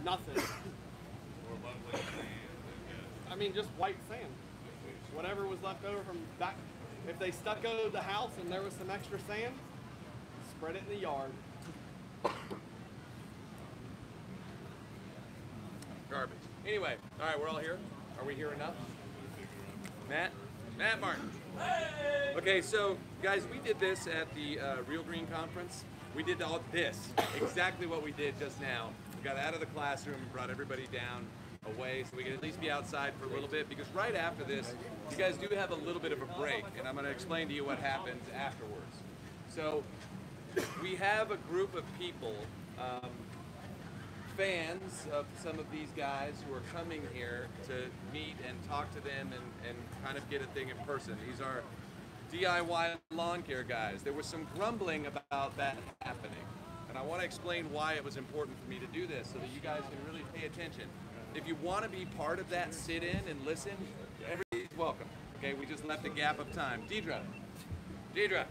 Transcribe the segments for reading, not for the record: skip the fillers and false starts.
Nothing. I mean, just white sand. Whatever was left over from back. If they stuccoed the house and there was some extra sand, spread it in the yard. Garbage. Anyway, all right, we're all here. Are we here enough? Matt Martin. Hey! Okay, so guys, we did this at the Real Green Conference. We did all this, exactly what we did just now. We got out of the classroom and brought everybody down away so we could at least be outside for a little bit, because right after this, you guys do have a little bit of a break, and I'm going to explain to you what happens afterwards. So we have a group of people, fans of some of these guys who are coming here to meet and talk to them and kind of get a thing in person. These are DIY lawn care guys. There was some grumbling about that happening, and I want to explain why it was important for me to do this so that you guys can really pay attention. If you want to be part of that, sit in and listen. Everybody's welcome. Okay, we just left a gap of time. Deidre. Yeah.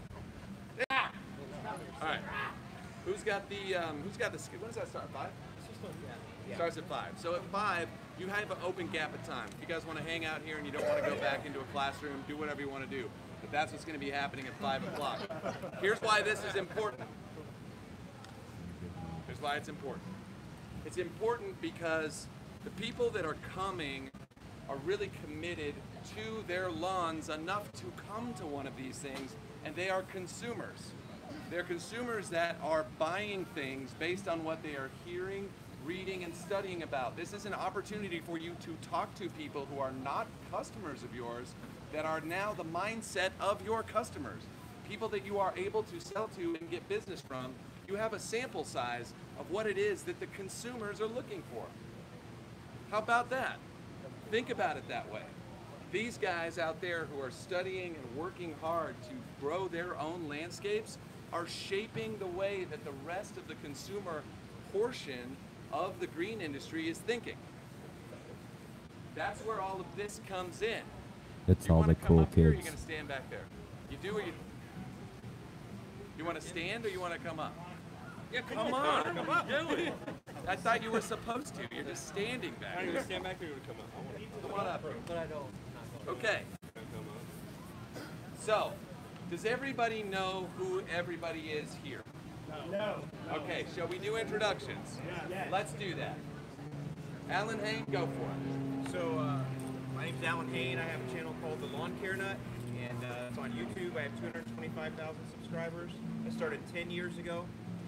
All right. Who's got the when does that start? 5? Starts at 5. So at 5, you have an open gap of time. If you guys want to hang out here and you don't want to go back into a classroom, do whatever you want to do. But that's what's going to be happening at 5 o'clock. Here's why this is important. Here's why it's important. It's important because the people that are coming are really committed to their lawns enough to come to one of these things, and they are consumers. They're consumers that are buying things based on what they are hearing, reading, and studying about. This is an opportunity for you to talk to people who are not customers of yours, that are now the mindset of your customers. People that you are able to sell to and get business from. You have a sample size of what it is that the consumers are looking for. How about that? Think about it that way. These guys out there who are studying and working hard to grow their own landscapes are shaping the way that the rest of the consumer portion of the green industry is thinking. That's where all of this comes in. It's all the cool kids. You're going to stand back there. You do or you want to stand or you want to come up? Yeah, come on. Come up. Do it. I thought you were supposed to. You're just standing back. I'm going to stand back there to come up. Come on up. But I don't. Okay. So, does everybody know who everybody is here? No. Okay, shall we do introductions? Yes. Let's do that. Alan Hain, go for it. So, my name's Alan Hain. I have a channel called The Lawn Care Nut, and it's on YouTube. I have 225,000 subscribers. I started 10 years ago.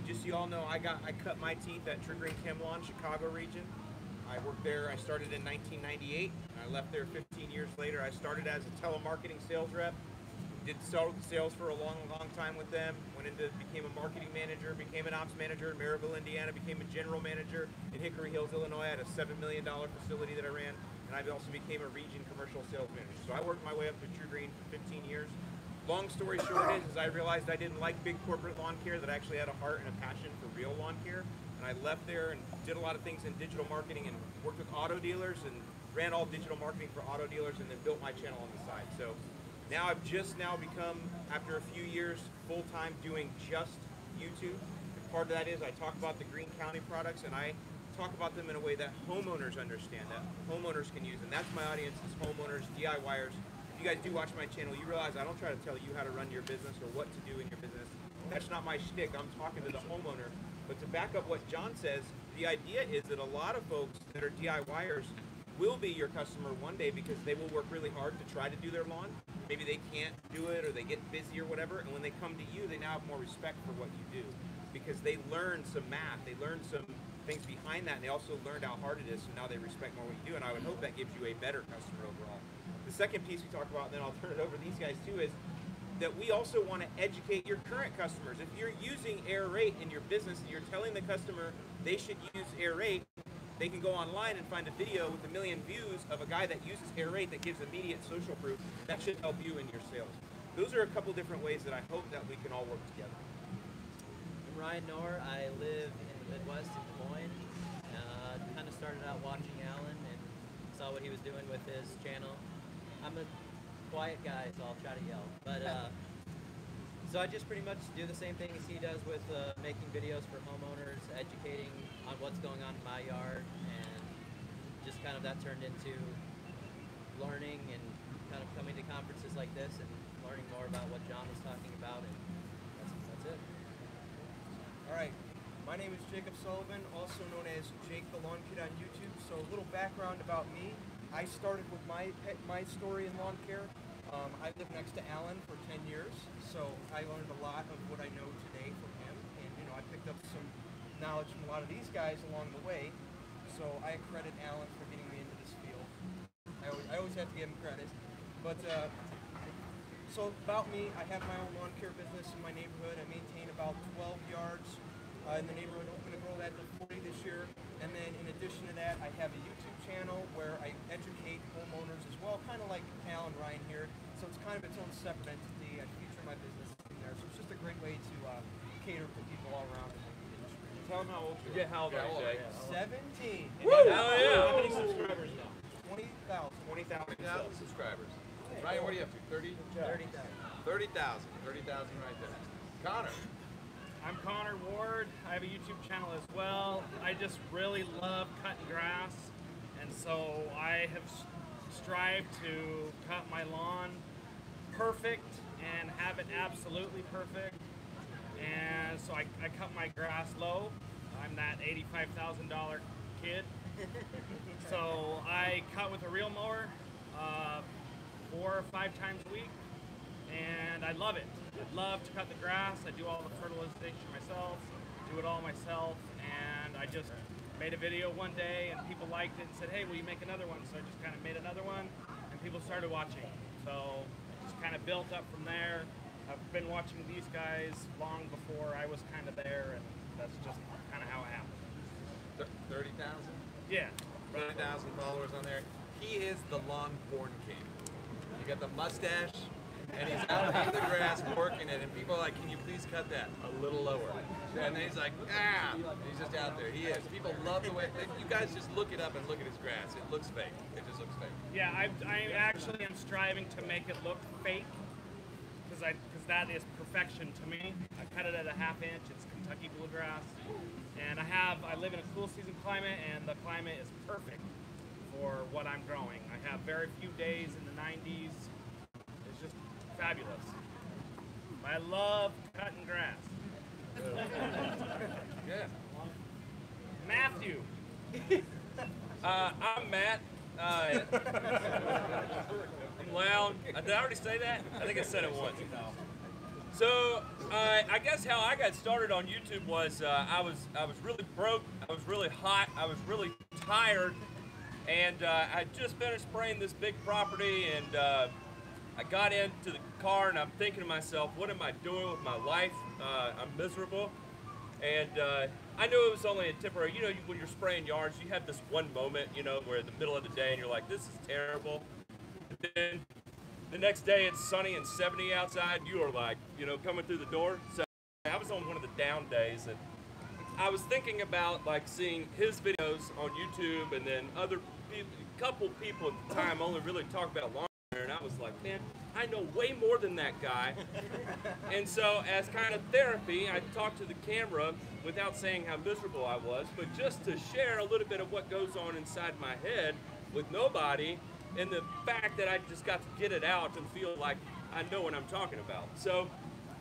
Just so you all know, I cut my teeth at Triggering Lawn, Chicago region. I worked there. I started in 1998. I left there 15 years later. I started as a telemarketing sales rep. Did sales for a long time with them. Became a marketing manager, became an ops manager in Maryville, Indiana, became a general manager in Hickory Hills, Illinois. I had a $7 million facility that I ran, and I also became a region commercial sales manager. So I worked my way up to True Green for 15 years. Long story short is I realized I didn't like big corporate lawn care, that I actually had a heart and a passion for real lawn care. And I left there and did a lot of things in digital marketing and worked with auto dealers and ran all digital marketing for auto dealers, and then built my channel on the side. So now I've just become, after a few years, full-time doing just YouTube. And part of that is I talk about the Greene County products, and I talk about them in a way that homeowners understand, that homeowners can use. And that's my audience, is homeowners, DIYers. If you guys do watch my channel, you realize I don't try to tell you how to run your business or what to do in your business. That's not my shtick. I'm talking to the homeowner. But to back up what John says, the idea is that a lot of folks that are DIYers will be your customer one day, because they will work really hard to try to do their lawn. Maybe they can't do it, or they get busy or whatever, and when they come to you, they now have more respect for what you do, because they learned some math, they learned some things behind that, and they also learned how hard it is, so now they respect more what you do, and I would hope that gives you a better customer overall. The second piece we talk about, and then I'll turn it over to these guys too, is that we also want to educate your current customers. If you're using Aerate in your business and you're telling the customer they should use Aerate, they can go online and find a video with 1 million views of a guy that uses Aerate that gives immediate social proof. That should help you in your sales. Those are a couple different ways that I hope that we can all work together. I'm Ryan Knorr. I live in the Midwest in Des Moines. Kind of started out watching Alan and saw what he was doing with his channel. I'm a quiet guy, so I'll try to yell. But so I just pretty much do the same thing as he does with making videos for homeowners, educating on what what's going on in my yard, and just kind of that turned into learning and kind of coming to conferences like this and learning more about what John was talking about, and that's it. All right. My name is Jacob Sullivan, also known as Jake the Lawn Kid on YouTube. So a little background about me. I started with my story in lawn care. I lived next to Alan for 10 years, so I learned a lot of what I know today from him. And I picked up some knowledge from a lot of these guys along the way. So I credit Alan for getting me into this field. I always have to give him credit. But so about me, I have my own lawn care business in my neighborhood. I maintain about 12 yards in the neighborhood. I'm going to grow that to 40 this year. And then in addition to that, I have a YouTube channel where I educate homeowners as well, kind of like Al and Ryan here. So it's kind of its own separate entity. I feature my business in there. So it's just a great way to cater to people all around in the industry. Tell them how old you are. Yeah, how old are you, Jay? 17. Woo! Hell yeah! How many subscribers now? 20,000. 20,000 subscribers. Ryan, what are you up to? 30? 30,000. 30,000. 30,000 right there. Connor. I'm Connor Ward. I have a YouTube channel as well. I just really love cutting grass, and so I have strived to cut my lawn perfect and have it absolutely perfect. And so I cut my grass low. I'm that $85,000 kid. So I cut with a reel mower 4 or 5 times a week, and I love it. I love to cut the grass. I do all the fertilization myself, do it all myself, and I just made a video one day and people liked it and said, hey, will you make another one? So I just kind of made another one and people started watching. So it just kind of built up from there. I've been watching these guys long before I was kind of there, and that's just kind of how it happened. 30,000? Yeah. 30,000 followers on there. He is the lawn porn king. You got the mustache, and he's out in the grass working it, and people are like, can you please cut that a little lower? And then he's like, he's just out there. He is. People love the way, you guys just look it up and look at his grass. It looks fake. It just looks fake. Yeah, I actually am striving to make it look fake, because that is perfection to me. I cut it at a 1/2 inch. It's Kentucky bluegrass, and I live in a cool season climate, and the climate is perfect for what I'm growing. I have very few days in the 90s. It's just fabulous. I love cutting grass. Yeah. Matthew. I'm Matt. I'm loud. Did I already say that? I think I said it once. So I guess how I got started on YouTube was I was really broke. I was really hot. I was really tired, and I just finished spraying this big property, and I got into the car, and I'm thinking to myself, what am I doing with my life? I'm miserable, and I knew it was only a temporary. You know, when you're spraying yards, you have this one moment, you know, where in the middle of the day, and you're like, this is terrible. But then the next day, it's sunny and 70 outside. You are like, you know, coming through the door. So I was on one of the down days, and I was thinking about like seeing his videos on YouTube, and then other people, a couple people at the time only really talk about lawn care, and I was like, man, I know way more than that guy. And so as kind of therapy, I talked to the camera without saying how miserable I was, but just to share a little bit of what goes on inside my head with nobody, and the fact that I just got to get it out and feel like I know what I'm talking about. So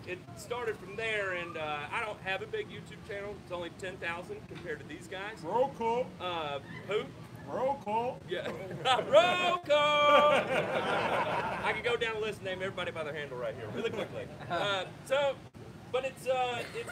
it started from there, and I don't have a big YouTube channel. It's only 10,000 compared to these guys. Roll call. Who? Roll call. Yeah. Roll call! I can go down the list and name everybody by their handle right here really quickly. But it's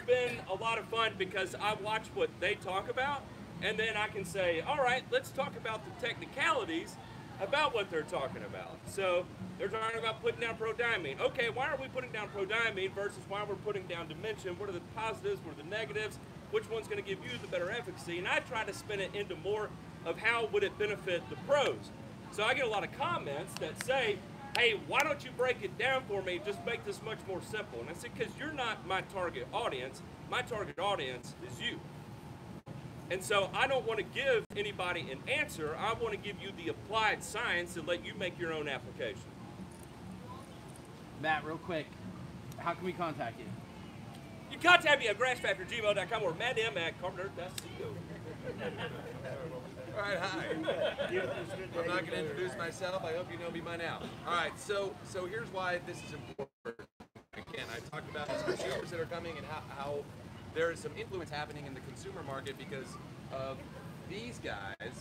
been a lot of fun because I watch what they talk about, and then I can say, all right, let's talk about the technicalities about what they're talking about. So they're talking about putting down prodiamine. Okay, why are we putting down prodiamine versus why we're putting down dimension? What are the positives? What are the negatives? Which one's going to give you the better efficacy? And I try to spin it into more of how would it benefit the pros. So I get a lot of comments that say, hey, why don't you break it down for me? Just make this much more simple. And I said, because you're not my target audience. My target audience is you. And so I don't want to give anybody an answer. I want to give you the applied science and let you make your own application. Matt, real quick, how can we contact you? You contact me at grassfactor@gmail.com or madm@carpenter.co. right, hi. I'm not going to introduce myself. I hope you know me by now. All right, so here's why this is important. Again, I talked about these consumers that are coming and how there is some influence happening in the consumer market because of these guys,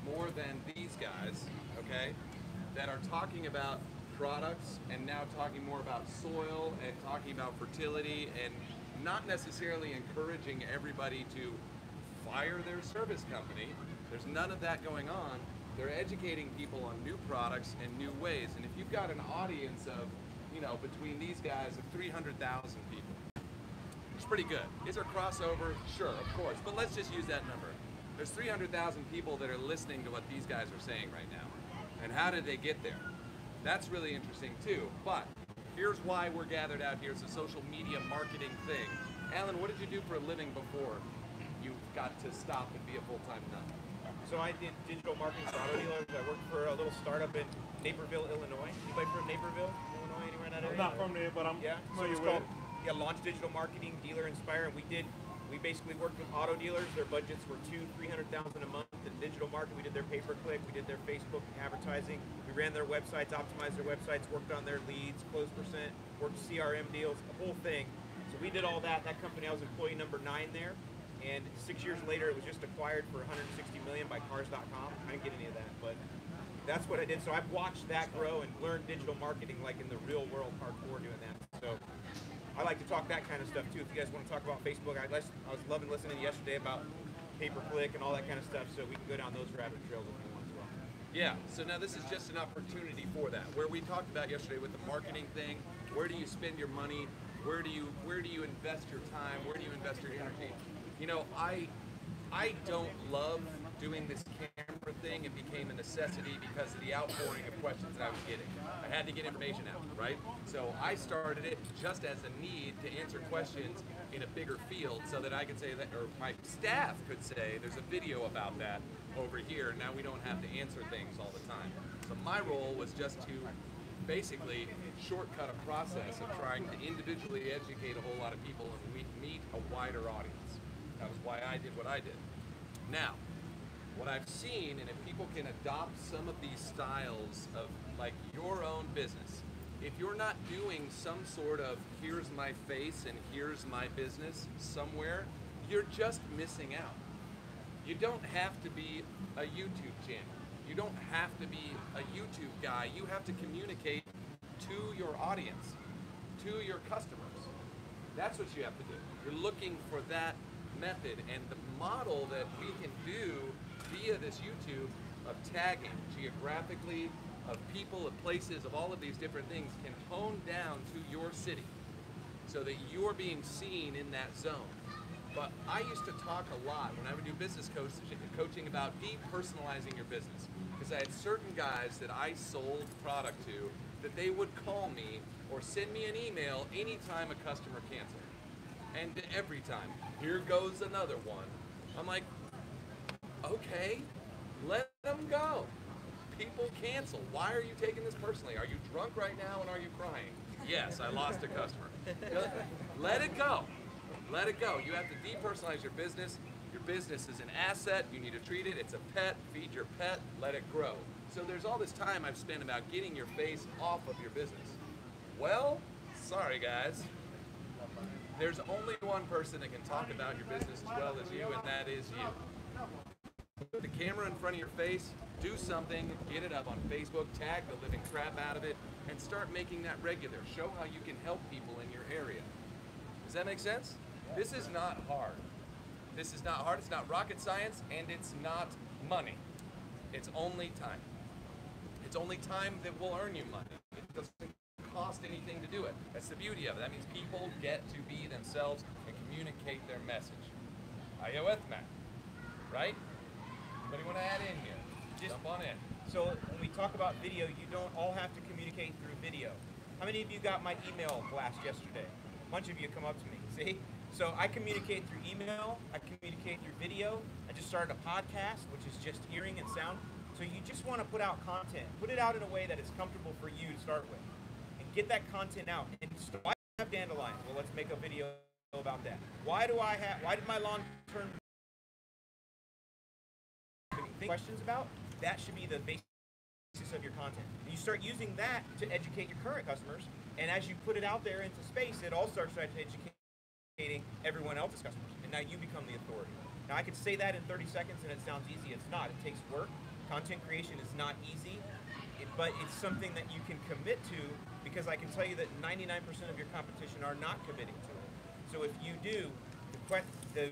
more than these guys, okay, that are talking about products and now talking more about soil and talking about fertility and not necessarily encouraging everybody to fire their service company. There's none of that going on. They're educating people on new products and new ways. And if you've got an audience of, you know, between these guys of 300,000 people, it's pretty good. Is there crossover? Sure, of course. But let's just use that number. There's 300,000 people that are listening to what these guys are saying right now. And how did they get there? That's really interesting too. But here's why we're gathered out here. It's a social media marketing thing. Alan, what did you do for a living before you got to stop and be a full-time nut? So I did digital marketing for auto dealers. I worked for a little startup in Naperville, Illinois. Anybody from Naperville, Illinois? Anywhere in that area? I'm not from there, but I'm familiar with it. Yeah, Launch Digital Marketing, Dealer Inspire, and we basically worked with auto dealers. Their budgets were $200,000-300,000 a month in digital marketing. We did their pay-per-click, we did their Facebook advertising, we ran their websites, optimized their websites, worked on their leads, close percent, worked CRM deals, the whole thing. So we did all that. That company, I was employee number 9 there. And 6 years later, it was just acquired for $160 million by Cars.com. I didn't get any of that, but that's what I did. So I've watched that grow and learned digital marketing like in the real world, hardcore doing that. So I like to talk that kind of stuff too. If you guys want to talk about Facebook, I was loving listening yesterday about pay-per-click and all that kind of stuff. So we can go down those rabbit trails if you want as well. Yeah, so now this is just an opportunity for that. Where we talked about yesterday with the marketing thing, where do you spend your money? Where do you invest your time? Where do you invest your energy? You know, I don't love doing this camera thing. It became a necessity because of the outpouring of questions that I was getting. I had to get information out, right? So I started it just as a need to answer questions in a bigger field so that I could say that, or my staff could say, there's a video about that over here. Now we don't have to answer things all the time. So my role was just to basically shortcut a process of trying to individually educate a whole lot of people and meet a wider audience. That was why I did what I did. Now, what I've seen, and if people can adopt some of these styles of like your own business, if you're not doing some sort of here's my face and here's my business somewhere, you're just missing out. You don't have to be a YouTube channel. You don't have to be a YouTube guy. You have to communicate to your audience, to your customers. That's what you have to do. You're looking for that method, and the model that we can do via this YouTube of tagging geographically, of people, of places, of all of these different things can hone down to your city so that you're being seen in that zone. But I used to talk a lot when I would do business coaching about depersonalizing your business, because I had certain guys that I sold product to that they would call me or send me an email anytime a customer canceled. And every time, here goes another one. I'm like, okay, let them go. People cancel. Why are you taking this personally? Are you drunk right now and are you crying? Yes, I lost a customer. Let it go. Let it go. You have to depersonalize your business. Your business is an asset. You need to treat it. It's a pet. Feed your pet. Let it grow. So there's all this time I've spent about getting your face off of your business. Well, sorry guys. There's only one person that can talk about your business as well as you, and that is you. Put the camera in front of your face, do something, get it up on Facebook, tag the living crap out of it, and start making that regular. Show how you can help people in your area. Does that make sense? This is not hard. This is not hard, it's not rocket science, and it's not money. It's only time. It's only time that will earn you money. It doesn't cost anything to do it. That's the beauty of it. That means people get to be themselves and communicate their message. Are you with me? Right? Anybody want to add in here? Jump on in. So when we talk about video, you don't all have to communicate through video. How many of you got my email blast yesterday? A bunch of you come up to me, see? So I communicate through email, I communicate through video. I just started a podcast, which is just hearing and sound. So you just want to put out content. Put it out in a way that is comfortable for you to start with. And get that content out. And why do I have dandelions? Well, let's make a video about that. Why did my lawn turn think questions about, that should be the basis of your content. And you start using that to educate your current customers, and as you put it out there into space, it all starts educating everyone else's customers, and now you become the authority. Now I could say that in 30 seconds and it sounds easy. It's not. It takes work. Content creation is not easy, but it's something that you can commit to, because I can tell you that 99% of your competition are not committing to it. So if you do, the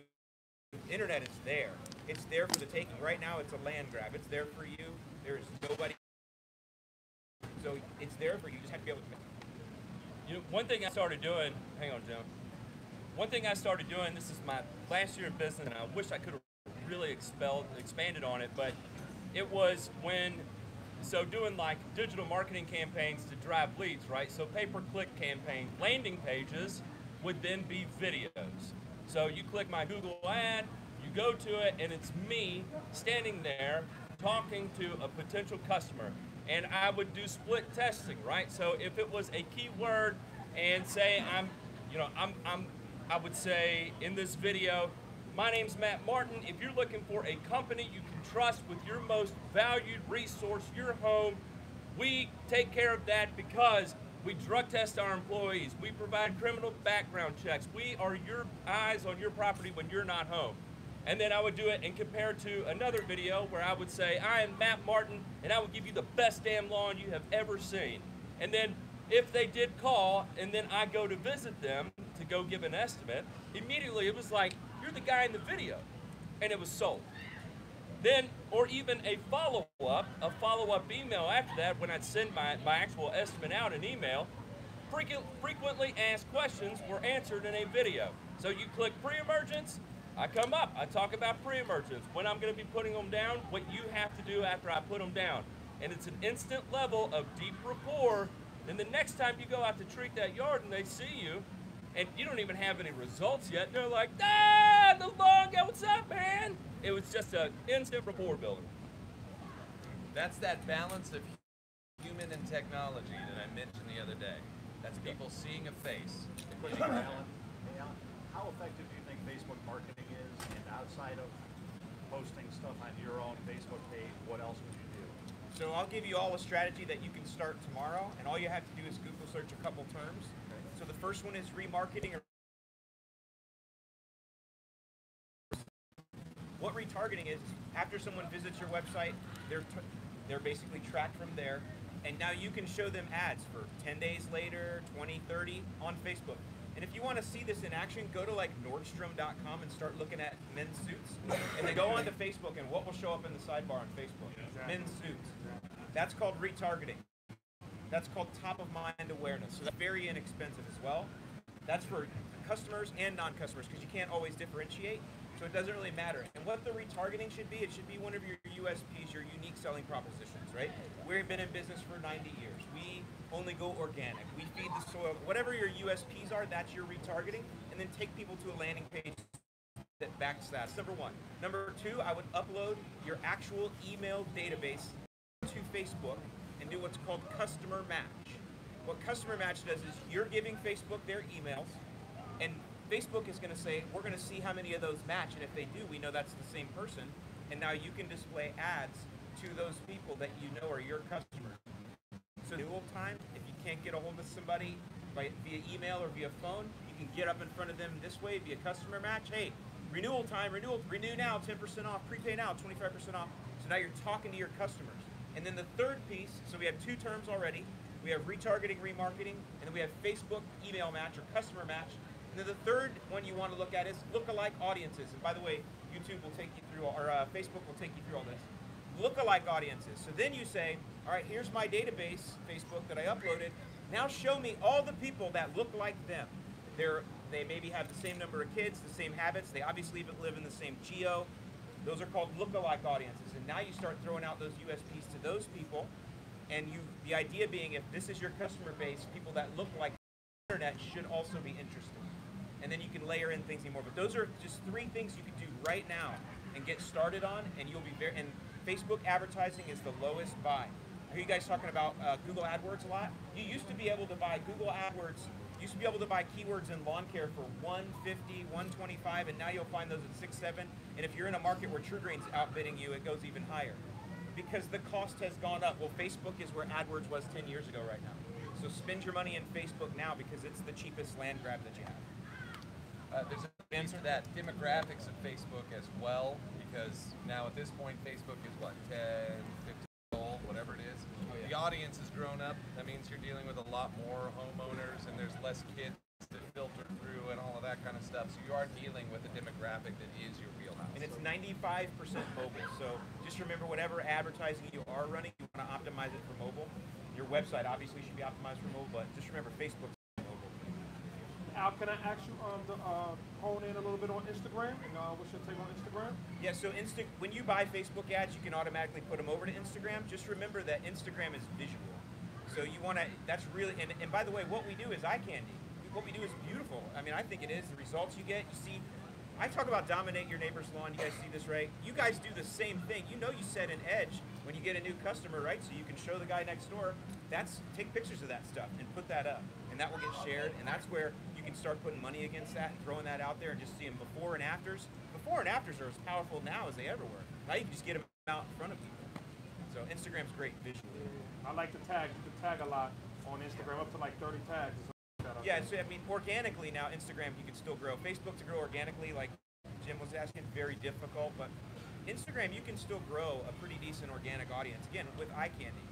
internet is there. It's there for the taking. Right now it's a land grab. It's there for you. There is nobody. So it's there for you. You just have to be able to commit. You know, one thing I started doing, hang on, Jim. One thing I started doing, this is my last year of business, and I wish I could have really expanded on it, but it was doing like digital marketing campaigns to drive leads, right? So pay-per-click campaign landing pages would then be videos. So you click my Google ad, you go to it, and it's me standing there talking to a potential customer. And I would do split testing, right? So if it was a keyword, and say I would say in this video, my name's Matt Martin. If you're looking for a company you can trust with your most valued resource, your home, we take care of that because we drug test our employees. We provide criminal background checks. We are your eyes on your property when you're not home. And then I would do it and compare to another video where I would say, I am Matt Martin, and I will give you the best damn lawn you have ever seen. And then if they did call, and then I go to visit them to go give an estimate, immediately it was like, you're the guy in the video, and it was sold. Then, or even a follow-up email after that, when I'd send my actual estimate out in email, frequently asked questions were answered in a video. So you click pre-emergence, I come up, I talk about pre-emergence, when I'm going to be putting them down, what you have to do after I put them down. And it's an instant level of deep rapport. Then the next time you go out to treat that yard and they see you, and you don't even have any results yet, they're like, ah, the lawn guy, what's up, man? It was just an instant rapport builder. That's that balance of human and technology that I mentioned the other day. That's people seeing a face. Question for Alan. Hey, Alan, how effective do you think Facebook marketing is? And outside of posting stuff on your own Facebook page, what else would you do? So I'll give you all a strategy that you can start tomorrow, and all you have to do is Google search a couple terms. Okay. So the first one is remarketing. What retargeting is, after someone visits your website, they're basically tracked from there, and now you can show them ads for 10 days later, 20, 30 on Facebook. And if you want to see this in action, go to like Nordstrom.com and start looking at men's suits. And then go onto Facebook, and what will show up in the sidebar on Facebook? Men's suits. That's called retargeting. That's called top of mind awareness. So that's very inexpensive as well. That's for customers and non-customers, because you can't always differentiate. So it doesn't really matter. And what the retargeting should be, it should be one of your USPs, your unique selling propositions, right? We've been in business for 90 years. We only go organic. We feed the soil. Whatever your USPs are, that's your retargeting. And then take people to a landing page that backs that. That's number one. Number two, I would upload your actual email database to Facebook and do what's called customer match. What customer match does is you're giving Facebook their emails, and Facebook is going to say, we're going to see how many of those match, and if they do, we know that's the same person, and now you can display ads to those people that you know are your customers. So renewal time, if you can't get a hold of somebody via email or via phone, you can get up in front of them this way via customer match. Hey, renewal time, renew now, 10% off, prepay now, 25% off. So now you're talking to your customers. And then the third piece, so we have two terms already. We have retargeting, remarketing, and then we have Facebook email match or customer match. And then the third one you want to look at is lookalike audiences. And by the way, YouTube will take you through, or Facebook will take you through all this. Lookalike audiences. So then you say, all right, here's my database, Facebook, that I uploaded. Now show me all the people that look like them. They maybe have the same number of kids, the same habits. They obviously live in the same geo. Those are called lookalike audiences. And now you start throwing out those USPs to those people. And the idea being, if this is your customer base, people that look like the internet should also be interested. And then you can layer in things anymore. But those are just three things you can do right now and get started on, and you'll be and Facebook advertising is the lowest buy. I hear you guys talking about Google AdWords a lot. You used to be able to buy Google AdWords You used to be able to buy keywords in lawn care for $150, $125, and now you'll find those at $6, $7. And if you're in a market where TrueGreen's outbidding you, it goes even higher because the cost has gone up. Well, Facebook is where AdWords was 10 years ago right now. So spend your money in Facebook now because it's the cheapest land grab that you have. There's a piece to that demographics of Facebook as well, because now at this point, Facebook is what, 10, 15 old, whatever it is. The audience has grown up. That means you're dealing with a lot more homeowners, and there's less kids to filter through and all of that kind of stuff. So you are dealing with a demographic that is your wheelhouse. And it's 95% mobile. So just remember, whatever advertising you are running, you want to optimize it for mobile. Your website obviously should be optimized for mobile, but just remember, Facebook's mobile. Al, can I ask you hone in a little bit on Instagram? And what's your take on Instagram? Yeah, so when you buy Facebook ads, you can automatically put them over to Instagram. Just remember that Instagram is visual. So you want to, that's really, and by the way, what we do is eye candy. What we do is beautiful. I mean, I think it is. The results you get, you see, I talk about dominate your neighbor's lawn. You guys see this, right? You guys do the same thing. You know you set an edge when you get a new customer, right? So you can show the guy next door. Take pictures of that stuff and put that up. And that will get shared. And that's where you can start putting money against that and throwing that out there and just seeing before and afters. Before and afters are as powerful now as they ever were. Now you can just get them out in front of people. So Instagram's great visually. I like to tag. You can tag a lot on Instagram, up to like 30 tags. Yeah, so I mean, organically now, Instagram, you can still grow. Facebook to grow organically, like Jim was asking, very difficult, but Instagram, you can still grow a pretty decent organic audience, again, with eye candy.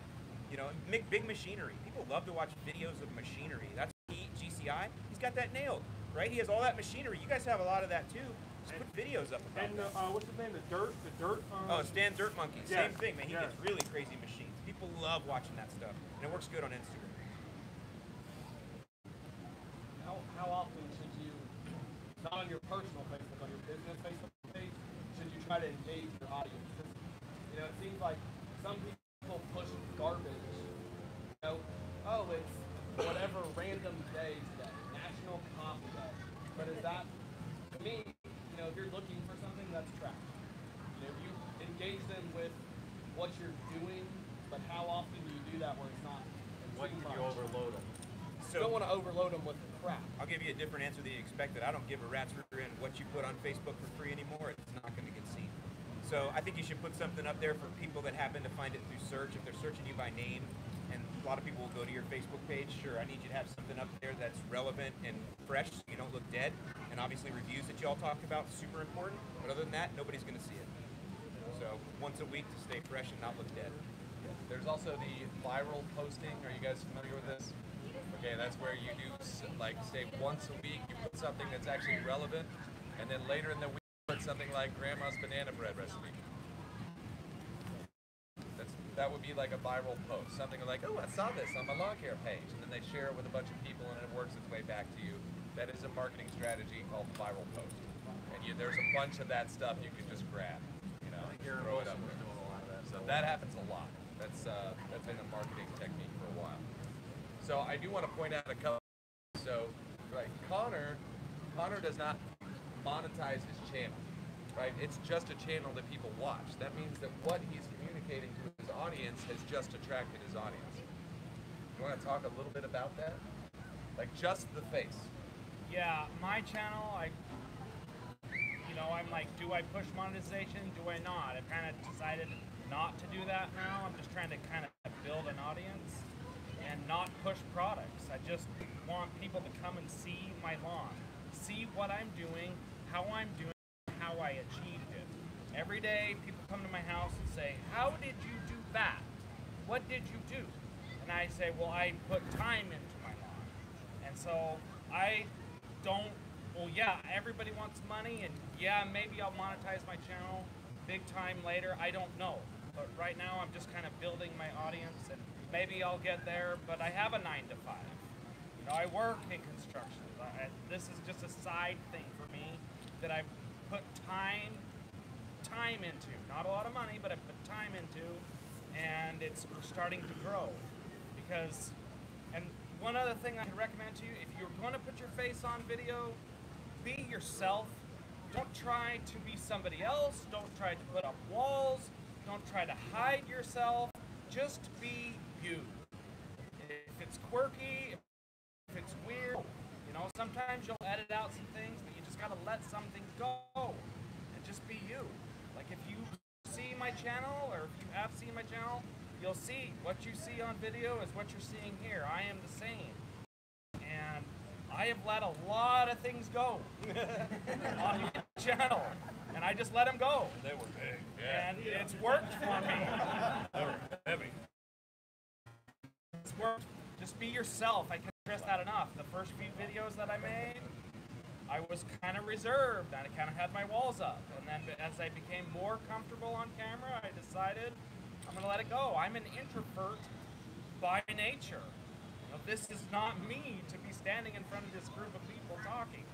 You know, big machinery. People love to watch videos of machinery. That's GCI. He's got that nailed, right? He has all that machinery. You guys have a lot of that too. Just put videos up about and, that. what's his name? The Dirt? Oh, Stan Dirt Monkey. Yeah, Same thing, man. He yeah. gets really crazy machines. People love watching that stuff, and it works good on Instagram. How often should you, not on your personal Facebook, on your business Facebook page, should you try to engage your audience? You know, it seems like some people push garbage. You know, oh, it's whatever random day today, National Coffee Day. But is that, to me, you know, if you're looking for something, that's trash. You know, you engage them with what you're doing, but how often do you do that where it's not When too can much? you overload them? You don't want to overload them with crap. I'll give you a different answer than you expected. I don't give a rat's rear end what you put on Facebook for free anymore. It's not going to get seen. So I think you should put something up there for people that happen to find it through search. If they're searching you by name, and a lot of people will go to your Facebook page, sure, I need you to have something up there that's relevant and fresh so you don't look dead. And obviously reviews that y'all talked about, super important. But other than that, nobody's going to see it. So once a week to stay fresh and not look dead. There's also the viral posting. Are you guys familiar with this? Okay, that's where you do, like, say once a week, you put something that's actually relevant, and then later in the week, you put something like Grandma's banana bread recipe. That would be like a viral post. Something like, oh, I saw this on my lawn care page, and then they share it with a bunch of people, and it works its way back to you. That is a marketing strategy called viral post. And there's a bunch of that stuff you can just grab, you know, throw it up there. So that happens a lot. That's been a marketing technique for a while. So I do want to point out a couple. So, right, Connor does not monetize his channel, right? It's just a channel that people watch. That means that what he's communicating to his audience has just attracted his audience. You want to talk a little bit about that? Like just the face. Yeah, my channel, I'm like, do I push monetization? Do I not? I've kind of decided not to do that now. I'm just trying to kind of build an audience and not push products. I just want people to come and see my lawn, see what I'm doing, how I'm doing, how I achieved it. Every day, people come to my house and say, how did you do that? What did you do? And I say, well, I put time into my lawn. And so I don't, well, yeah, everybody wants money, and yeah, maybe I'll monetize my channel big time later. I don't know. But right now, I'm just kind of building my audience, and maybe I'll get there, but I have a 9 to 5. You know, I work in construction. This is just a side thing for me that I put time into. Not a lot of money, but I put time into, and it's starting to grow. Because, and one other thing I can recommend to you, if you're going to put your face on video, be yourself. Don't try to be somebody else. Don't try to put up walls. Don't try to hide yourself. Just be you. If it's quirky, if it's weird, know, sometimes you'll edit out some things, but you just gotta let some things go and just be you. Like if you see my channel, or if you have seen my channel, you'll see what you see on video is what you're seeing here. I am the same. And I have let a lot of things go on my channel. And I just let them go. They were big. Yeah. And it's worked for me. They were heavy. It's worked. Just be yourself. I can't stress that enough. The first few videos that I made, I was kind of reserved. I kind of had my walls up. And then as I became more comfortable on camera, I decided I'm going to let it go. I'm an introvert by nature. You know, this is not me to be standing in front of this group of people talking.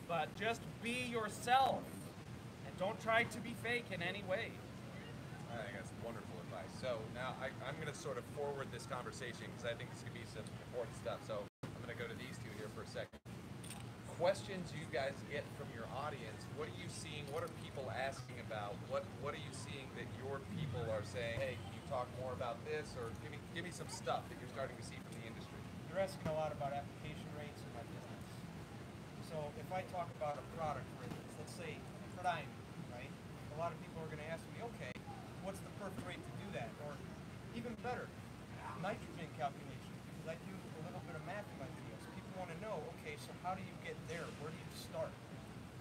But just be yourself. And don't try to be fake in any way. I think that's wonderful advice. So now I'm going to sort of forward this conversation because I think this could be some important stuff. So I'm going to go to these two here for a second. Questions you guys get from your audience. What are you seeing? What are people asking about? What are you seeing that your people are saying, hey, can you talk more about this? Or give me some stuff that you're starting to see from the industry. You're asking a lot about application rates in my business. So if I talk about a product, for instance, let's say diamond, right? A lot of people are going to ask me, okay, what's the perfect rate to do that? Or even better, nitrogen calculation, because I do a little bit of math in my videos. People want to know, okay, so how do you get there? Where do you start?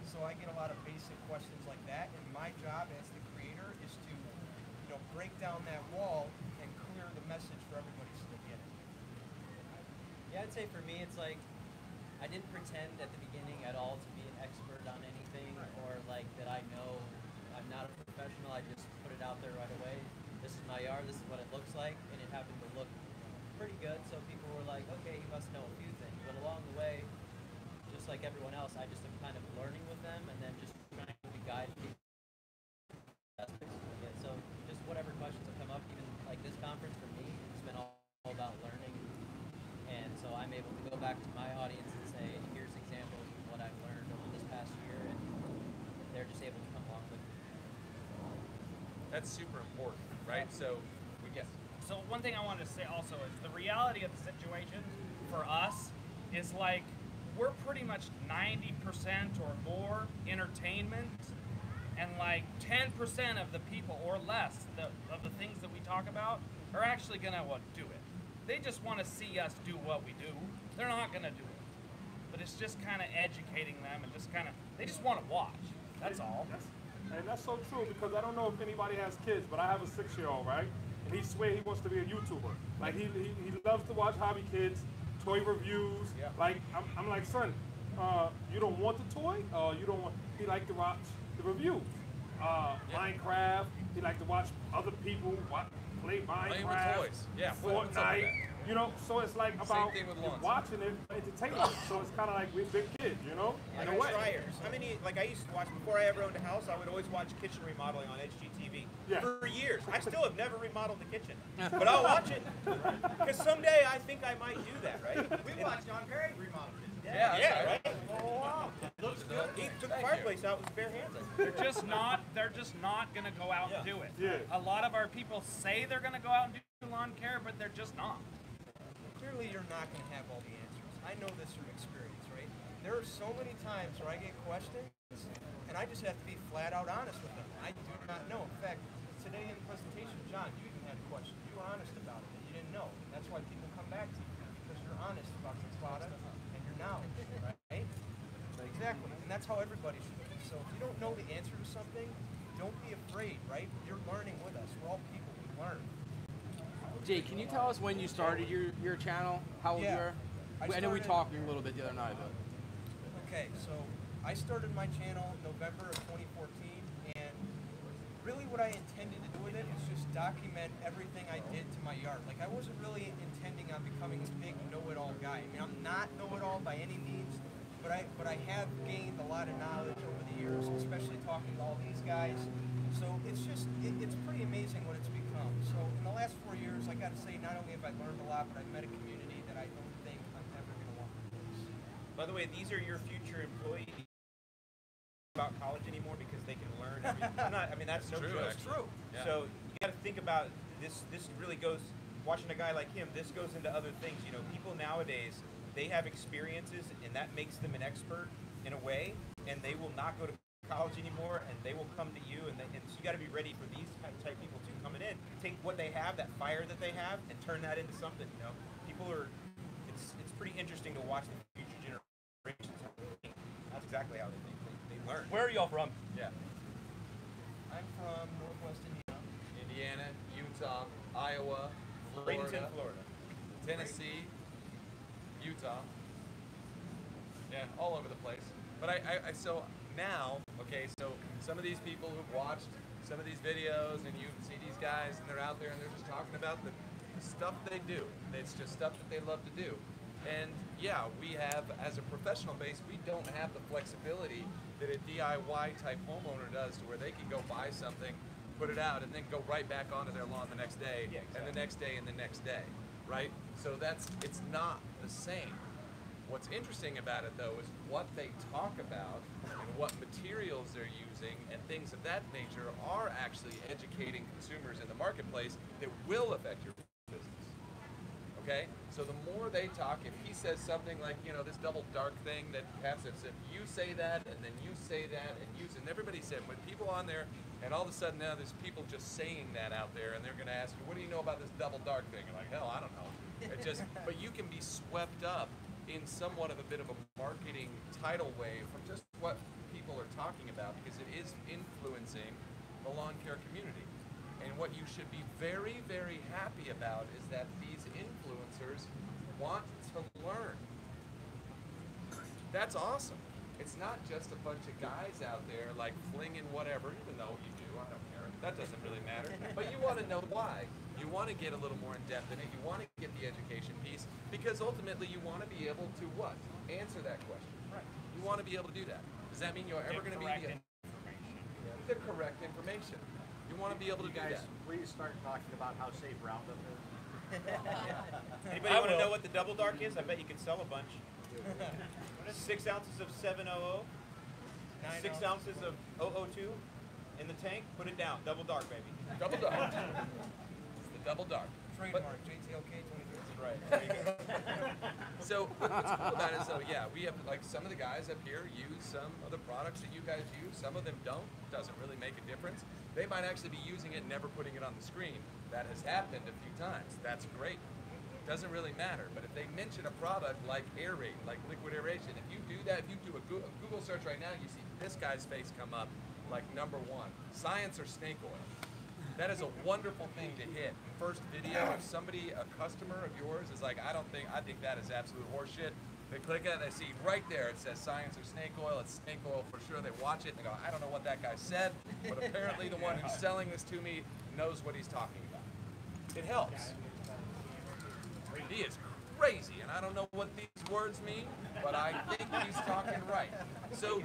So I get a lot of basic questions like that, and my job as the creator is to, you know, break down that wall and clear the message for everybody so they get it. Yeah, I'd say for me, it's like, I didn't pretend at the beginning at all to be an expert on anything, or like that I know I'm not a professional. I just put it out there right away. This is my yard, this is what it looks like, and it happened to look pretty good, so people were like, okay, he must know a few things. But along the way, just like everyone else, I just am kind of learning with them and then just trying to guide people. So just whatever questions have come up, even like this conference for me, it's been all about learning. And so I'm able to go back to my audience and say, here's examples of what I've learned over this past year, and they're just able to come along with me. That's super important, right? So, yes. So one thing I wanted to say also is the reality of the situation for us is like we're pretty much 90% or more entertainment, and like 10% of the people or less of the things that we talk about are actually gonna do it. They just want to see us do what we do. They're not gonna do it. But it's just kind of educating them and just kind of, they just want to watch. That's all. And that's so true, because I don't know if anybody has kids, but I have a 6-year-old, right? And he swears he wants to be a YouTuber. Like he loves to watch hobby kids, toy reviews. Yeah. Like I'm like, son, you don't want the toy? You don't want? He like to watch the reviews. Minecraft. He like to watch other people play Minecraft. Playing with toys. Yeah. Fortnite. You know, so it's like about watching it, entertainment. So it's kind of like we're big kids, you know, in a way. Tryers. I mean, like I used to watch, before I ever owned a house, I would always watch kitchen remodeling on HGTV for years. I still have never remodeled the kitchen, but I'll watch it. Because someday I think I might do that, right? We watched John Perry remodel it. Yeah, right? Oh, wow. Looks good. He took the fireplace out with his bare hands. They're just not going to go out and do it. Yeah. A lot of our people say they're going to go out and do lawn care, but they're just not. Clearly you're not going to have all the answers. I know this from experience, right? There are so many times where I get questions, and I just have to be flat out honest with them. I do not know. In fact, today in the presentation, John, you even had a question. You were honest about it, and you didn't know. That's why people come back to you, because you're honest about your product and your knowledge, right? Exactly, and that's how everybody should be. So if you don't know the answer to something, don't be afraid, right? You're learning with us. We're all people. We learn. Jay, can you tell us when you started your channel? How old you were? I know we talked a little bit the other night about it. Okay, so I started my channel in November of 2014, and really what I intended to do with it was just document everything I did to my yard. Like, I wasn't really intending on becoming a big know-it-all guy. I mean, I'm not know-it-all by any means, but I have gained a lot of knowledge over the years, especially talking to all these guys. So it's just, it's pretty amazing what it's become. So in the last 4 years, I got to say, not only have I learned a lot, but I've met a community that I don't think I'm ever going to want to replace. By the way, these are your future employees about college anymore because they can learn everything. I mean, that's no true. joke. That's true. Yeah. So you got to think about this. This really goes, watching a guy like him, this goes into other things. You know, people nowadays, they have experiences, and that makes them an expert in a way, and they will not go to college anymore, and they will come to you, and so you got to be ready for these type people too coming in. Take what they have, that fire that they have, and turn that into something. You know, people are. It's pretty interesting to watch the future generations. That's exactly how they think. They learn. Where are y'all from? Yeah. I'm from Northwest Indiana. Indiana, Utah, Iowa, Florida, Bradenton, Florida. Tennessee, Utah. Yeah, all over the place. But so now, okay, so some of these people who've watched some of these videos, and you see these guys, and they're out there, and they're just talking about the stuff they do. It's just stuff that they love to do. And yeah, we have, as a professional base, we don't have the flexibility that a DIY type homeowner does, to where they can go buy something, put it out, and then go right back onto their lawn the next day, and the next day, and the next day, right? So it's not the same. What's interesting about it, though, is what they talk about and what materials they're using and things of that nature are actually educating consumers in the marketplace that will affect your business. Okay? So the more they talk, if he says something like, you know, this double dark thing that Pat said, if you say that, and then you say that, and everybody said, when people on there, and all of a sudden now there's people just saying that out there, and they're going to ask you, what do you know about this double dark thing? You're like, hell, I don't know. But you can be swept up in somewhat of a bit of a marketing tidal wave from just what people are talking about, because it is influencing the lawn care community. And what you should be very, very happy about is that these influencers want to learn. That's awesome. It's not just a bunch of guys out there like flinging whatever, even though you do, I don't care. That doesn't really matter. But you want to know why. You want to get a little more in depth in it. You want to get the education piece, because ultimately you want to be able to what? Answer that question. Right. You want to be able to do that. Does that mean you're ever going to be the correct information? You want to be able to do that. Please start talking about how safe Roundup is. Anybody want to know what the double dark is? I bet you could sell a bunch. 6 ounces of 700, 6 ounces of 002 in the tank. Put it down. Double dark, baby. Double dark. It's the double dark. Trademark JTLK 23. Right. So what's cool about it is, so yeah, we have, like, some of the guys up here use some of the products that you guys use. Some of them don't. Doesn't really make a difference. They might actually be using it and never putting it on the screen. That has happened a few times. That's great. Doesn't really matter. But if they mention a product like aerate, like liquid aeration, if you do that, if you do a Google search right now, you see this guy's face come up like #1. Science or snake oil. That is a wonderful thing to hit. First video, if somebody, a customer of yours, is like, I think that is absolute horseshit. They click it, they see right there, it says science or snake oil. It's snake oil for sure. They watch it and they go, I don't know what that guy said, but apparently the one who's selling this to me knows what he's talking about. It helps. He is crazy, and I don't know what these words mean, but I think he's talking right. So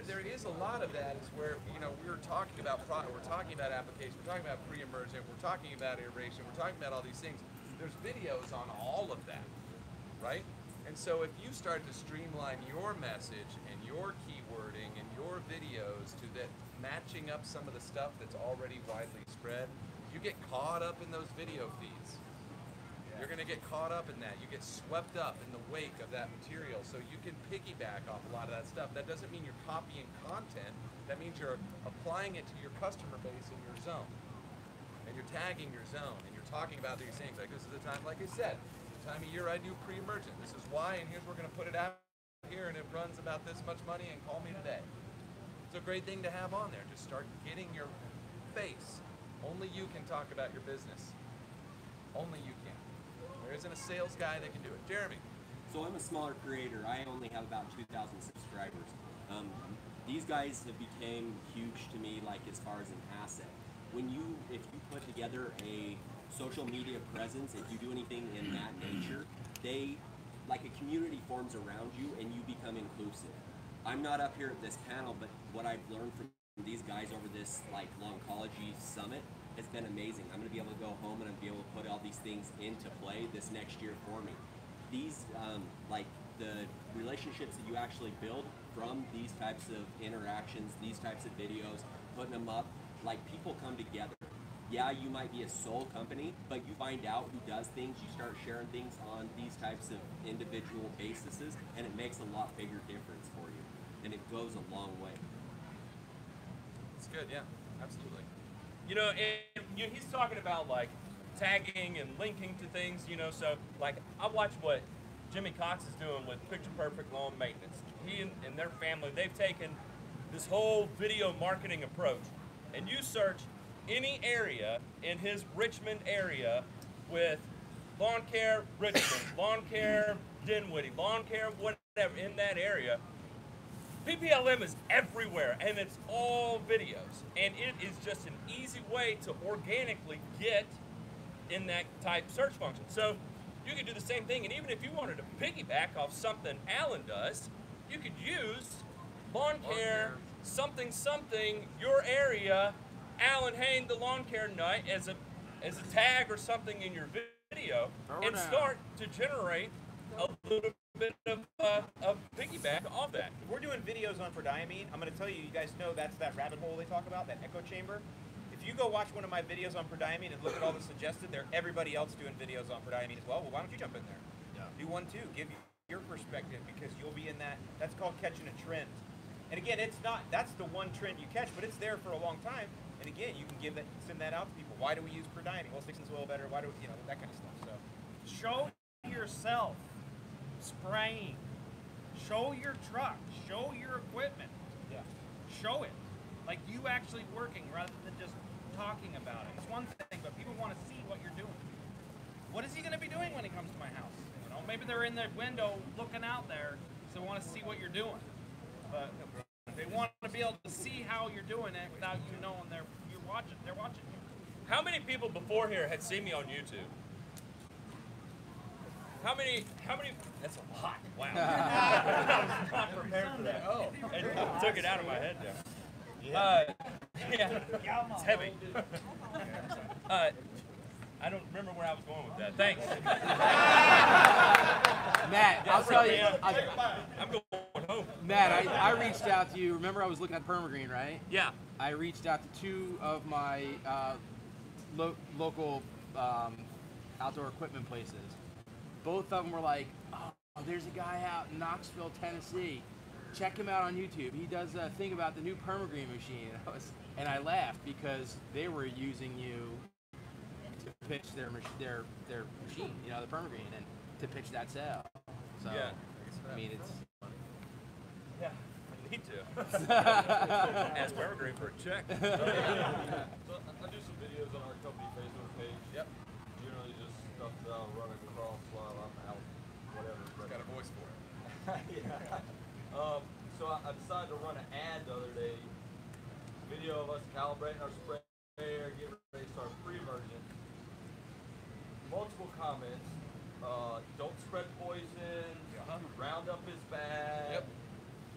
there is a lot of that, is where, you know, we're talking about application, we're talking about pre-emergent, we're talking about aeration, we're talking about all these things. There's videos on all of that, right? And so if you start to streamline your message and your keywording and your videos to that, matching up some of the stuff that's already widely spread, you get caught up in those video feeds. You're going to get caught up in that. You get swept up in the wake of that material, so you can piggyback off a lot of that stuff. That doesn't mean you're copying content. That means you're applying it to your customer base in your zone. And you're tagging your zone, and you're talking about these things. Like, this is the time, like I said, the time of year I do pre-emergent. This is why, and here's we're going to put it out here, and it runs about this much money, and call me today. It's a great thing to have on there. Just start getting your face. Only you can talk about your business. Only you can. There isn't a sales guy that can do it. Jeremy. So I'm a smaller creator. I only have about 2,000 subscribers. These guys have became huge to me, like, as far as an asset. If you put together a social media presence, if you do anything in that nature, like a community forms around you and you become inclusive. I'm not up here at this panel, but what I've learned from these guys over this, like, Longology Summit, it's been amazing. I'm going to be able to go home and I'm going to be able to put all these things into play this next year for me. These, like, the relationships that you actually build from these types of interactions, these types of videos, putting them up, like, people come together. Yeah, you might be a sole company, but you find out who does things, you start sharing things on these types of individual bases, and it makes a lot bigger difference for you. And it goes a long way. It's good, yeah, absolutely. You know, and he's talking about like tagging and linking to things, you know, so like I watch what Jimmy Cox is doing with Picture Perfect Lawn Maintenance. He and their family, they've taken this whole video marketing approach, and you search any area in his Richmond area with lawn care Richmond, lawn care Dinwiddie, lawn care whatever in that area, PPLM is everywhere, and it's all videos, and it is just an easy way to organically get in that type search function. So you could do the same thing, and even if you wanted to piggyback off something Alan does, you could use lawn care something your area, Alan Hain the lawn care nut as a tag or something in your video, and start to generate a little bit of piggyback off that. If we're doing videos on prodiamine, I'm going to tell you, you guys know that's that rabbit hole they talk about, that echo chamber. If you go watch one of my videos on prodiamine and look at all the suggested, there everybody else doing videos on prodiamine as well. Well, why don't you jump in there? Yeah. Do one too. Give your perspective, because you'll be in that. That's called catching a trend. And again, it's not, that's the one trend you catch, but it's there for a long time. And again, you can send that out to people. Why do we use prodiamine? Well, it sticks in soil better. Why do we, you know, that kind of stuff. So show yourself spraying. Show your truck. Show your equipment. Yeah. Show it. Like you actually working rather than just talking about it. It's one thing, but people want to see what you're doing. What is he going to be doing when he comes to my house? You know, maybe they're in the window looking out there, so they want to see what you're doing. But they want to be able to see how you're doing it without you knowing they're watching you. How many people before here had seen me on YouTube? How many, that's a lot, wow. I was not prepared for that. Oh, and took it out of my head now. Yeah, it's heavy. I don't remember where I was going with that. Thanks. Matt, I'll tell you. I'm going home. Matt, I reached out to you. Remember I was looking at Permagreen, right? Yeah. I reached out to two of my local outdoor equipment places. Both of them were like, oh, there's a guy out in Knoxville, Tennessee. Check him out on YouTube. He does a thing about the new Permagreen machine. And I laughed because they were using you to pitch their machine, you know, the Permagreen, and to pitch that sale. So, yeah. I mean, it's... Yeah, I need to. Ask Evergreen for a check. So I do some videos on our company Facebook page. Yep. Generally just stuff that I'll run across while I'm out, whatever. Got a voice for it. Yeah. So I decided to run an ad the other day. Video of us calibrating our sprayer, getting ready to start pre-version. Multiple comments. Don't spread poison. Roundup is bad. Yep.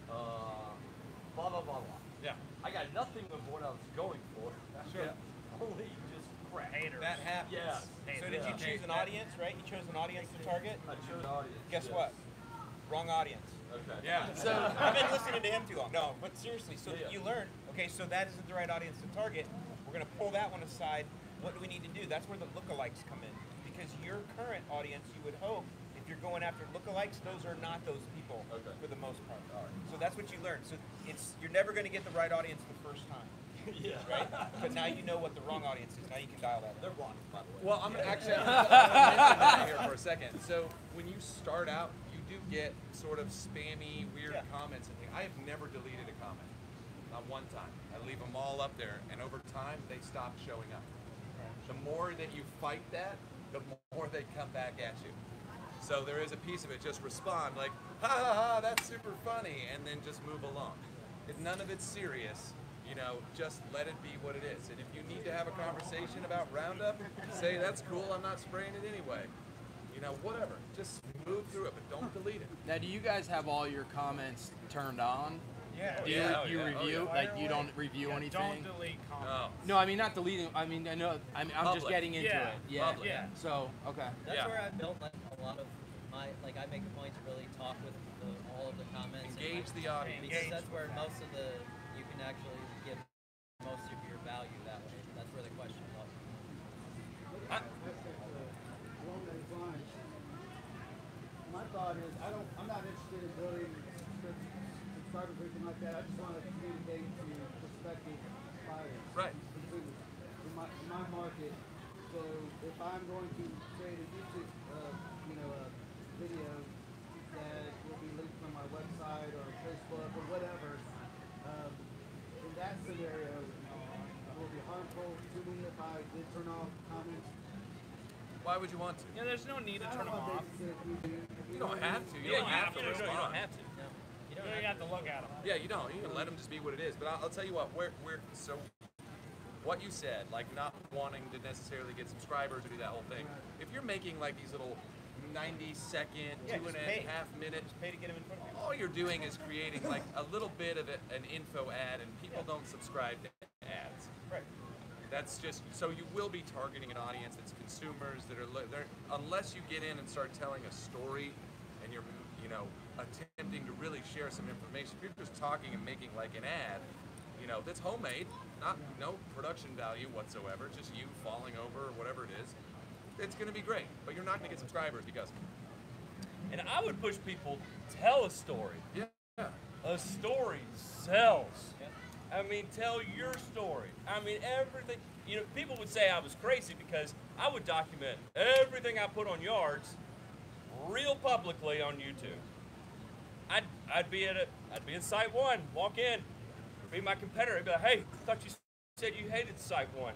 Blah blah blah blah. Yeah. I got nothing of what I was going for. Sure. Yeah. Only just crap. that happens. Yeah. So did you choose an audience, right? You chose an audience to target? I chose an audience. Guess yes. what? Wrong audience. Okay. Yeah. So I've been listening to him too long. No, but seriously, so you learn, okay, so that isn't the right audience to target. We're going to pull that one aside. What do we need to do? That's where the lookalikes come in. Because your current audience, you would hope, if you're going after lookalikes, those are not those people for the most part. All right. So that's what you learn. So you're never going to get the right audience the first time. Yeah. Right? But now you know what the wrong audience is. Now you can dial that in. They're blonde, by the way. Well, I'm actually mention that here for a second. So when you start out, you do get sort of spammy, weird comments and things. I have never deleted a comment. Not one time. I leave them all up there, and over time, they stop showing up. The more that you fight that, the more they come back at you. So there is a piece of it, just respond like, ha ha ha, that's super funny, and then just move along. If none of it's serious, you know, just let it be what it is. And if you need to have a conversation about Roundup, say, that's cool, I'm not spraying it anyway. You know, whatever. Just move through it, but don't delete it. Now, do you guys have all your comments turned on? Yeah. Do you review? Like, you don't review anything? Don't delete comments. No, I mean, not deleting. I mean, I know. I'm just getting into it. Yeah. Public. Yeah. So, okay. That's where I built like a lot of my, like I make a point to really talk with all of the comments. Engage the audience. Because that's where most of you can actually get most of your value that way. That's where the question thought is, I'm not interested in building subscribers or anything like that. I just want to communicate to prospective buyers. Right. In my market. So if I'm going to create a YouTube, video that will be linked from my website or Facebook or whatever, in that scenario, it will be harmful to me if I did turn off comments. Why would you want to? Yeah, there's no need to turn them off. You don't have to. You don't have to You respond. don't have to. No, you You don't don't have to look at them. Yeah, you don't. You can let them just be what it is. But I'll tell you what. So what you said, like not wanting to necessarily get subscribers or do that whole thing. If you're making like these little 90-second, Yeah, 2.5 minute, Just pay to get them in front of you. all you're doing is creating like a little bit of an info ad, and people don't subscribe to ads. Right. That's just so you will be targeting an audience that's consumers that are unless you get in and start telling a story, and you're attempting to really share some information. If you're just talking and making like an ad, that's homemade, no production value whatsoever, just you falling over or whatever it is. It's going to be great, but you're not going to get subscribers because of it. And I would push people, tell a story. Yeah. A story sells. I mean, tell your story. I mean, everything. People would say I was crazy because I would document everything I put on yards real publicly on YouTube. I'd be at Site 1, walk in, be my competitor. I'd be like, hey, I thought you said you hated Site 1.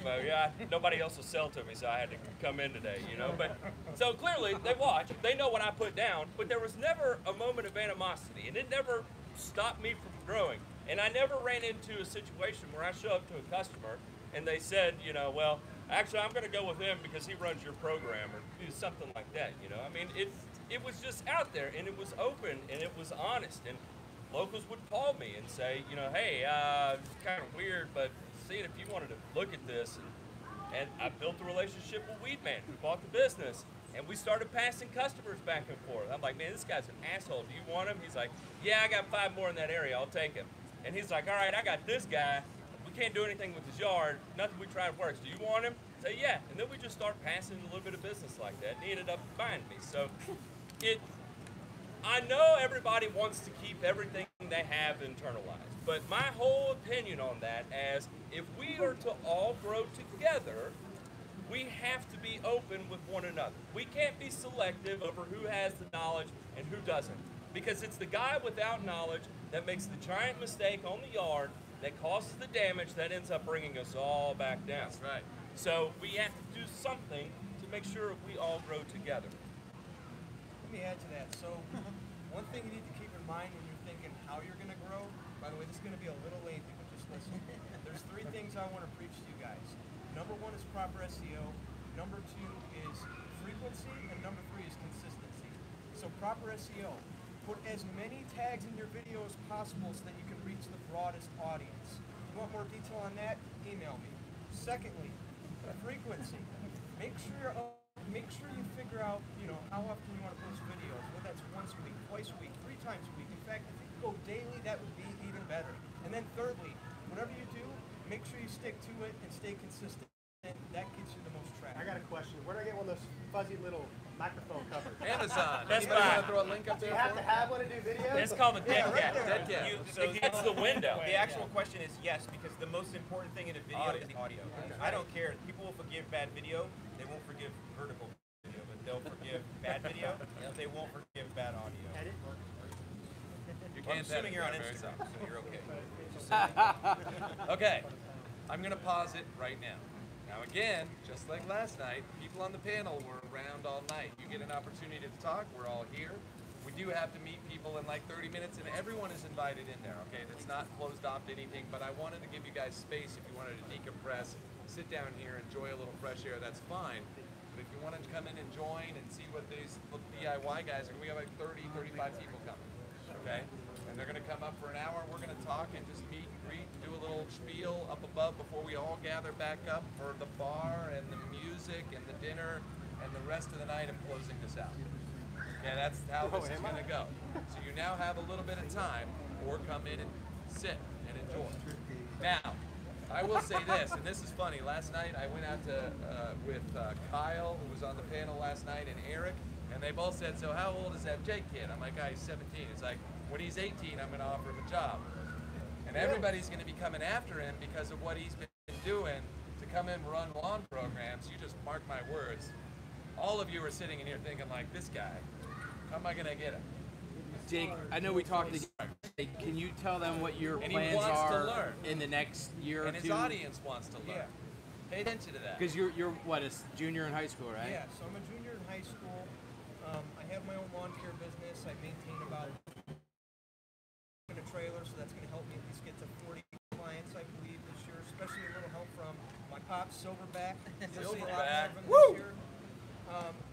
Well, yeah, nobody else will sell to me, so I had to come in today, But so clearly they watch, they know what I put down, but there was never a moment of animosity, and it never stopped me from growing. And I never ran into a situation where I show up to a customer and they said, well, actually I'm going to go with him because he runs your program or do something like that. I mean, it was just out there, and it was open, and it was honest, and locals would call me and say, hey, it's kind of weird, but seeing if you wanted to look at this, and I built a relationship with Weedman, who bought the business, and we started passing customers back and forth. I'm like, man, this guy's an asshole. Do you want him? He's like, yeah, I got 5 more in that area. I'll take him. And he's like, all right, I got this guy. We can't do anything with his yard. Nothing we tried works. Do you want him? Say, yeah. And then we just start passing a little bit of business like that, and he ended up buying me. So I know everybody wants to keep everything they have internalized, but my whole opinion on that is if we are to all grow together, we have to be open with one another. We can't be selective over who has the knowledge and who doesn't, because it's the guy without knowledge that makes the giant mistake on the yard that causes the damage that ends up bringing us all back down. That's right. So we have to do something to make sure we all grow together. Let me add to that. So one thing you need to keep in mind when you're thinking how you're going to grow, by the way, this is going to be a little lengthy, but just listen. There's 3 things I want to preach to you guys. Number 1 is proper SEO. Number 2 is frequency. And number 3 is consistency. So proper SEO. Put as many tags in your video as possible so that you can reach the broadest audience. If you want more detail on that, email me. Secondly, frequency. Make sure you figure out, how often you want to post videos, whether that's once a week, twice a week, 3 times a week. In fact, if you could go daily, that would be even better. And then thirdly, whatever you do, make sure you stick to it and stay consistent. And that gets you the most traffic. I got a question. Where do I get one of those fuzzy little microphone covers? Amazon. That's Anybody want fine. to throw a link up Do there? you have to have one to do videos? It's called a dead cat. Dead cat. It's the window. The actual question is yes, because the most important thing in a video is the audio. I don't care. People will forgive bad video. They won't forgive vertical video, but they'll forgive bad video. They won't forgive bad audio. Edit. You Well, I'm can't assuming you're on edit Instagram, very so you're okay. well. Okay, I'm going to pause it right now. Now again, just like last night, people on the panel were around all night. You get an opportunity to talk, we're all here. We do have to meet people in like 30 minutes, and everyone is invited in there, okay? That's not closed off to anything, but I wanted to give you guys space if you wanted to decompress, sit down here, enjoy a little fresh air, that's fine. But if you wanted to come in and join and see what these DIY guys are, we have like 30, 35 people coming, okay? And they're gonna come up for an hour, we're gonna talk and just meet and greet, and do a little spiel up above before we all gather back up for the bar and the music and the dinner and the rest of the night of closing this out. And that's how this is gonna go. So you now have a little bit of time, or come in and sit and enjoy. Now, I will say this, and this is funny. Last night I went out to with Kyle, who was on the panel last night, and Eric, and they both said, "So how old is that Jake kid?" I'm like, "He's 17." It's like, when he's 18, I'm going to offer him a job. And everybody's going to be coming after him because of what he's been doing to come in and run lawn programs. You just mark my words. All of you are sitting in here thinking like, this guy, how am I going to get him? Jake, I know we talked to can you tell them what your plans are in the next year or two? And his audience wants to learn. Pay attention to that. Because you're what, a junior in high school, right? Yeah, so I'm a junior in high school. I have my own lawn care business. I maintain about in a trailer, so that's going to help me at least get to 40 clients, I believe, this year. Especially a little help from my pops, Silverback. You'll see a lot more of him this year.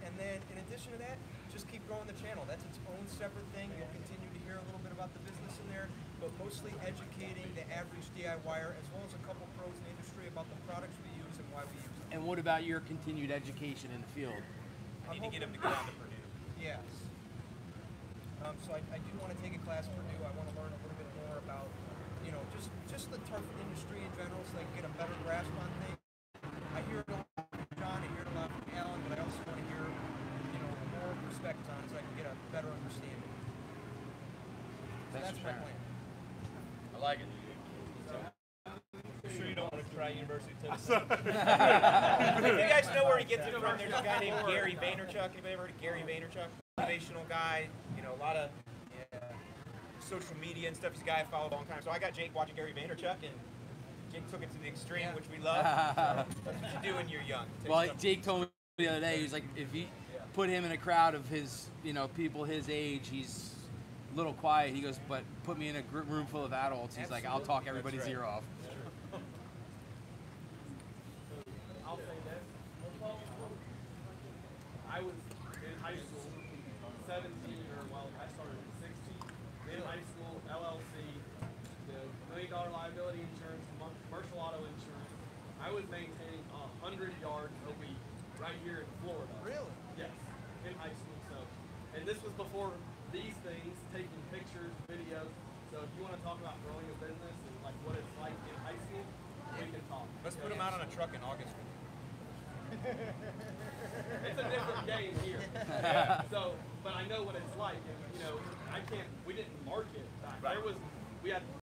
And then, in addition to that, just keep growing the channel. That's its own separate thing. You'll continue to hear a little bit about the business in there, but mostly educating the average DIYer as well as a couple pros in the industry about the products we use and why we use them. And what about your continued education in the field? I need to get him to go down to Purdue. Yes. So I do want to take a class at Purdue. I want to learn a little bit more about, you know, just the turf industry in general, so I can get a better grasp on things. I hear it a lot from John, I hear it a lot from Alan, but I also want to hear, you know, more perspectives on it so I can get a better understanding. So that's my plan. I like it. You sure you don't want to try University of Tennessee? If you guys know where he gets it from, there's a guy named Gary Vaynerchuk. Anybody ever heard of Gary Vaynerchuk? Motivational guy, you know, a lot of social media and stuff. He's a guy I followed a long time. So I got Jake watching Gary Vaynerchuk, and Jake took it to the extreme, which we love. So that's what you do when you're young. Well, Jake told me the other day, he was like, if you put him in a crowd of his, you know, people his age, he's a little quiet. He goes, but put me in a room full of adults. He's like, I'll talk everybody's ear off. I'll say this. I was in high school, 17, I started at 16. In high school, LLC, the $1 million liability insurance, commercial auto insurance. I was maintaining 100 yards a week right here in Florida. Really? Yes, in high school. So, and this was before these things, taking pictures, videos. So if you want to talk about growing a business and like what it's like in high school, we can talk. Let's put him out on a truck in August. It's a different game here. So, but I know what it's like, and you know, we didn't market back. There was, we had